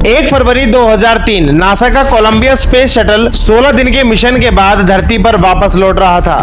1 फरवरी 2003 NASA का Colombia space shuttle 16 दिन के मिशन के बाद धरती पर वापस लौट रहा था।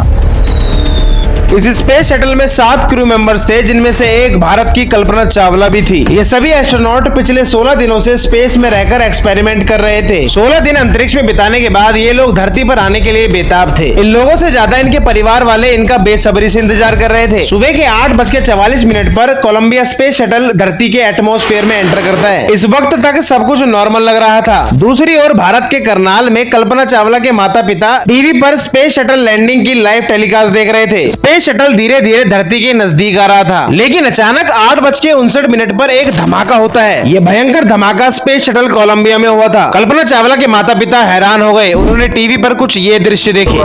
इस स्पेस शटल में 7 क्रू मेंबर्स थे, जिनमें से एक भारत की कल्पना चावला भी थी। ये सभी एस्ट्रोनॉट पिछले 16 दिनों से स्पेस में रहकर एक्सपेरिमेंट कर रहे थे। 16 दिन अंतरिक्ष में बिताने के बाद ये लोग धरती पर आने के लिए बेताब थे। इन लोगों से ज्यादा इनके परिवार वाले इनका बेसब्री से इंतजार कर रहे थे। सुबह के 8:44 पर कोलंबिया स्पेस शटल धरती के एटमॉस्फेयर में एंटर करता है। इस वक्त तक सब कुछ नॉर्मल लग रहा था। दूसरी ओर भारत के करनाल में कल्पना चावला के माता पिता टीवी पर स्पेस शटल लैंडिंग की लाइव टेलीकास्ट देख रहे थे। स्पेस शटल धीरे धीरे धरती के नजदीक आ रहा था, लेकिन अचानक 8:59 पर एक धमाका होता है। यह भयंकर धमाका स्पेस शटल कोलंबिया में हुआ था। कल्पना चावला के माता पिता हैरान हो गए। उन्होंने टीवी पर कुछ ये दृश्य देखे।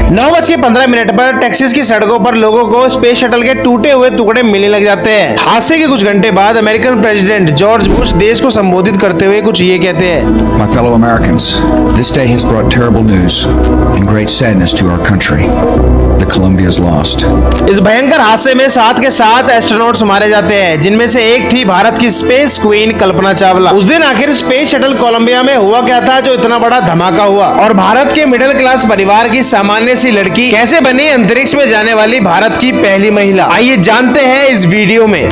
9:15 पर टेक्सास की सड़कों पर लोगों को स्पेस शटल के टूटे हुए टुकड़े मिलने लग जाते हैं। हादसे के कुछ घंटे बाद अमेरिकन प्रेसिडेंट जॉर्ज बुश देश को संबोधित करते हुए कुछ ये कहते हैं। My fellow Americans, this day has brought terrible news and great sadness to our country. The Columbia is lost. इस भयंकर हादसे में 7 के 7 एस्ट्रोनॉट्स मारे जाते हैं, जिनमें से एक थी भारत की स्पेस क्वीन कल्पना चावला। उस दिन आखिर स्पेस शटल कोलंबिया में हुआ क्या था जो इतना बड़ा धमाका हुआ, और भारत के मिडिल क्लास परिवार की सामान्य सी लड़की कैसे बनी अंतरिक्ष में जाने वाली भारत की पहली महिला? आइए जानते हैं इस वीडियो में।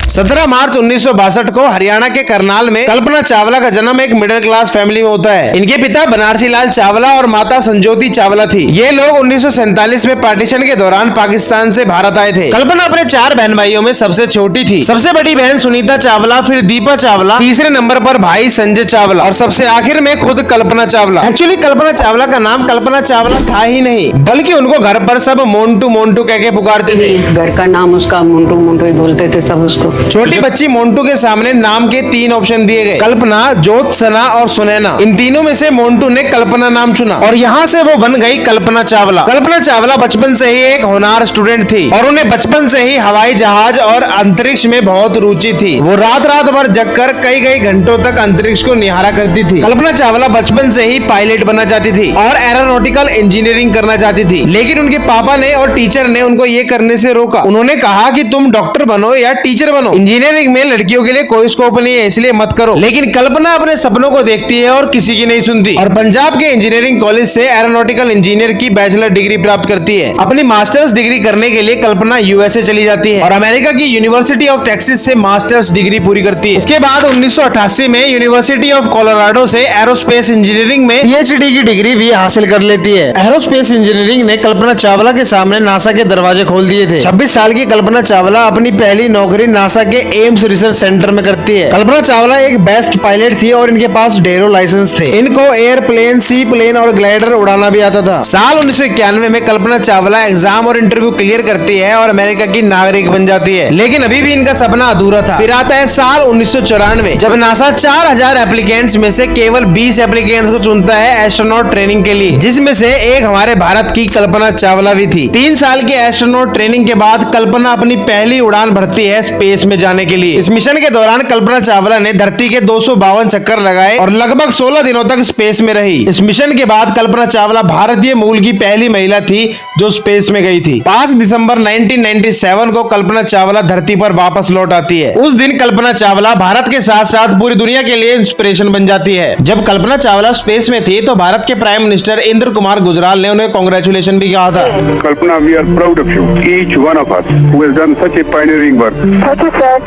17 मार्च 1962 को हरियाणा के करनाल में कल्पना चावला का जन्म एक मिडिल क्लास फैमिली में होता है। इनके पिता बनारसी लाल चावला और माता संजोती चावला थी। ये लोग 1947 में पार्टीशन के दौरान पाकिस्तान से भारत आए थे। कल्पना अपने 4 बहन भाइयों में सबसे छोटी थी। सबसे बड़ी बहन सुनीता चावला, फिर दीपा चावला, तीसरे नंबर पर भाई संजय चावला और सबसे आखिर में खुद कल्पना चावला। एक्चुअली कल्पना चावला का नाम कल्पना चावला था ही नहीं, बल्कि उनको घर पर सब मोन्टू मोन्टू कह के पुकारते थे। घर का नाम उसका मोन्टू मोन्टू ही बोलते थे सब उसको। छोटी बच्ची मोन्टू के सामने नाम के 3 ऑप्शन दिए गए, कल्पना, जोत, सना और सुनैना। इन तीनों में से मोन्टू ने कल्पना नाम चुना और यहाँ से वो बन गई कल्पना चावला। कल्पना चावला बचपन से ही एक होनहार स्टूडेंट थी और उन्हें बचपन से ही हवाई जहाज और अंतरिक्ष में बहुत रुचि थी। वो रात रात भर जगकर कई घंटों तक अंतरिक्ष को निहारा करती थी। कल्पना चावला बचपन से ही पायलट बनना चाहती थी और एरोनॉटिकल इंजीनियरिंग करना चाहती थी, लेकिन उनके पापा ने और टीचर ने उनको ये करने से रोका। उन्होंने कहा कि तुम डॉक्टर बनो या टीचर बनो, इंजीनियरिंग में लड़कियों के लिए कोई स्कोप नहीं है, इसलिए मत करो। लेकिन कल्पना अपने सपनों को देखती है और किसी की नहीं सुनती, और पंजाब के इंजीनियरिंग कॉलेज से एरोनॉटिकल इंजीनियर की बैचलर डिग्री प्राप्त करती है। अपनी मास्टर्स डिग्री करने के लिए कल्पना यूएसए चली जाती है और अमेरिका की यूनिवर्सिटी ऑफ टेक्सास से मास्टर्स डिग्री पूरी करती है। उसके बाद 1988 में यूनिवर्सिटी ऑफ कोलोराडो से एरोस्पेस इंजीनियरिंग में पीएचडी की डिग्री भी हासिल कर लेती है। एरोस्पेस इंजीनियरिंग ने कल्पना चावला के सामने नासा के दरवाजे खोल दिए थे। 26 साल की कल्पना चावला अपनी पहली नौकरी नासा के एम्स रिसर्च सेंटर में करती है। कल्पना चावला एक बेस्ट पायलट थी और इनके पास ढेरों लाइसेंस थे। इनको एयरप्लेन, सी प्लेन और ग्लाइडर उड़ाना भी आता था। साल 1991 में कल्पना चावला एग्जाम और इंटरव्यू क्लियर करती है और अमेरिका की नागरिक बन जाती है, लेकिन अभी भी इनका सपना अधूरा था। फिर आता है साल 1994, जब नासा 4000 एप्लीकेंट्स में से केवल 20 एप्लीकेंट्स को चुनता है एस्ट्रोनॉट ट्रेनिंग के लिए, जिसमें से एक हमारे भारत की कल्पना चावला भी थी। 3 साल के एस्ट्रोनॉट ट्रेनिंग के बाद कल्पना अपनी पहली उड़ान भरती है स्पेस में जाने के लिए। इस मिशन के दौरान कल्पना चावला ने धरती के 252 चक्कर लगाए और लगभग 16 दिनों तक स्पेस में रही। इस मिशन के बाद कल्पना चावला भारतीय मूल की पहली महिला थी जो स्पेस में गई थी। 5 दिसंबर 1997 को कल्पना चावला धरती पर वापस लौट आती है। उस दिन कल्पना चावला भारत के साथ साथ पूरी दुनिया के लिए इंस्पिरेशन बन जाती है। जब कल्पना चावला स्पेस में थी तो भारत के प्राइम मिनिस्टर इंद्र कुमार गुजराल ने उन्हें कांग्रेचुलेशन भी कहा था। कल्पना, we are proud of you, each one of us who has done such a pioneering work.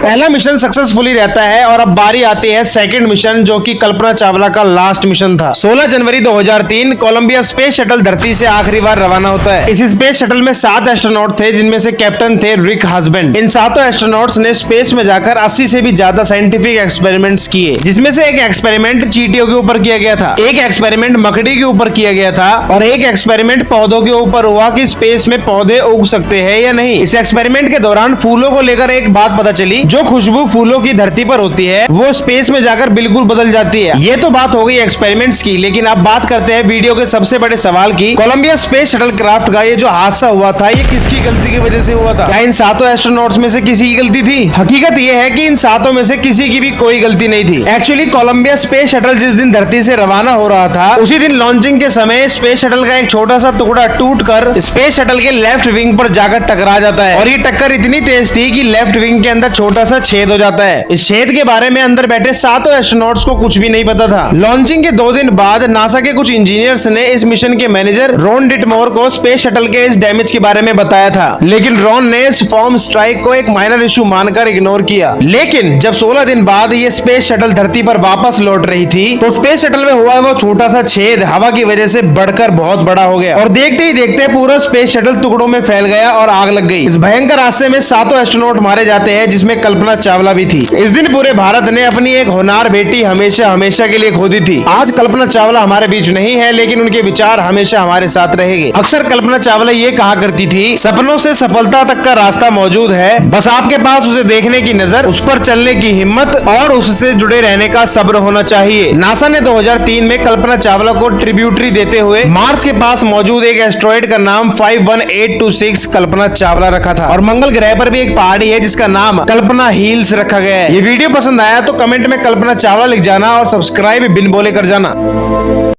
पहला मिशन सक्सेसफुली रहता है और अब बारी आती है सेकंड मिशन, जो कि कल्पना चावला का लास्ट मिशन था। 16 जनवरी 2003 कोलंबिया स्पेस शटल धरती से आखिरी बार रवाना होता है। इस स्पेस शटल में 7 एस्ट्रोनॉट थे, जिनमें से कैप्टन थे रिक हस्बैंड। इन 7 एस्ट्रोनॉट्स ने स्पेस में जाकर 80 से भी ज्यादा साइंटिफिक एक्सपेरिमेंट्स किए, जिसमें से एक एक्सपेरिमेंट चींटियों के ऊपर किया गया था, एक एक्सपेरिमेंट मकड़ी के ऊपर किया गया था और एक एक्सपेरिमेंट पौधों के ऊपर हुआ कि स्पेस में पौधे उग सकते हैं या नहीं। इस एक्सपेरिमेंट के दौरान फूलों को लेकर एक बात पता चली चली, जो खुशबू फूलों की धरती पर होती है वो स्पेस में जाकर बिल्कुल बदल जाती है। ये तो बात हो गई एक्सपेरिमेंट्स की, लेकिन अब बात करते हैं वीडियो के सबसे बड़े सवाल की। कोलंबिया स्पेस शटल क्राफ्ट का ये जो हादसा हुआ था, ये किसकी गलती की वजह से हुआ था? क्या इन 7 एस्ट्रोनॉट्स में से किसी की गलती थी? हकीकत ये है कि इन 7 में से किसी की भी कोई गलती नहीं थी। एक्चुअली कोलंबिया स्पेस शटल जिस दिन धरती से रवाना हो रहा था, उसी दिन लॉन्चिंग के समय स्पेस शटल का एक छोटा सा टुकड़ा टूटकर स्पेस शटल के लेफ्ट विंग पर जाकर टकरा जाता है, और ये टक्कर इतनी तेज थी कि लेफ्ट विंग के अंदर छोटा सा छेद हो जाता है। इस छेद के बारे में अंदर बैठे 7 एस्ट्रोनॉट्स को कुछ भी नहीं पता था। लॉन्चिंग के 2 दिन बाद नासा के कुछ इंजीनियर्स ने इस मिशन के मैनेजर रॉन डिटमोर को स्पेस शटल के इस डैमेज के बारे में बताया था, लेकिन रॉन ने इस फॉर्म स्ट्राइक को एक माइनर इशू मानकर इग्नोर किया। लेकिन जब 16 दिन बाद ये स्पेस शटल धरती पर वापस लौट रही थी, तो स्पेस शटल में हुआ वो छोटा सा छेद हवा की वजह से बढ़कर बहुत बड़ा हो गया, और देखते ही देखते पूरा स्पेस शटल टुकड़ों में फैल गया और आग लग गई। इस भयंकर हादसे में 7 एस्ट्रोनॉट मारे जाते हैं, जिसमें कल्पना चावला भी थी। इस दिन पूरे भारत ने अपनी एक होनहार बेटी हमेशा हमेशा के लिए खो दी थी। आज कल्पना चावला हमारे बीच नहीं है, लेकिन उनके विचार हमेशा हमारे साथ रहेंगे। अक्सर कल्पना चावला ये कहा करती थी, सपनों से सफलता तक का रास्ता मौजूद है, बस आपके पास उसे देखने की नजर, उस पर चलने की हिम्मत और उससे जुड़े रहने का सब्र होना चाहिए। नासा ने 2003 में कल्पना चावला को ट्रिब्यूटरी देते हुए मार्स के पास मौजूद एक एस्ट्रॉइड का नाम 51826 कल्पना चावला रखा था, और मंगल ग्रह पर भी एक पहाड़ी है जिसका नाम कल्पना हिल्स रखा गया है। ये वीडियो पसंद आया तो कमेंट में कल्पना चावला लिख जाना और सब्सक्राइब बिन बोले कर जाना।